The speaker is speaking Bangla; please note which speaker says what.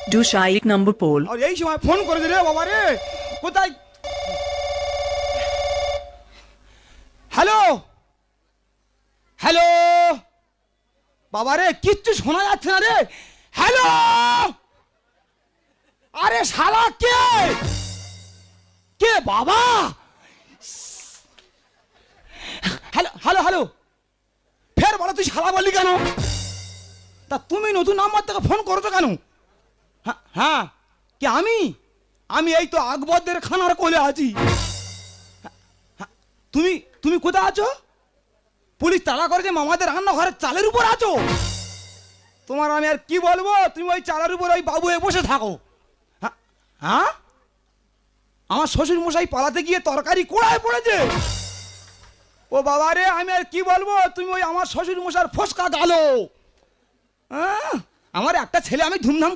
Speaker 1: Dusha 1 number poll.
Speaker 2: আর এই সময় ফোন করে দিলে বাবা রে কোথায় হ্যালো হ্যালো বাবা রে কিচ্ছু শোনা যাচ্ছে না রে হ্যালো আরে শালা কে কে বাবা হ্যালো হ্যালো হ্যালো ফের বলো তুই শালা বললি কেন তা তুমি নতুন নাম্বার থেকে ফোন করছো কেন হ্যাঁ হ্যাঁ কি আমি এই তো আকবরদের খানার কোলে আছি তুমি তুমি কোথায় আছো পুলিশ তাড়া করেছে মামাদের রান্নাঘরের চালের উপর আছো তোমার আমি আর কি বলবো তুমি ওই চালের উপর ওই বাবু হয়ে বসে থাকো হ্যাঁ আমার শ্বশুর মশাই পালাতে গিয়ে তরকারি কোড়ায় পড়েছে ও বাবা রে আমি আর কি বলবো তুমি ওই আমার শ্বশুর মশার ফসকা গালো হ্যাঁ আমার একটা ছেলে আমি ধুমধাম করে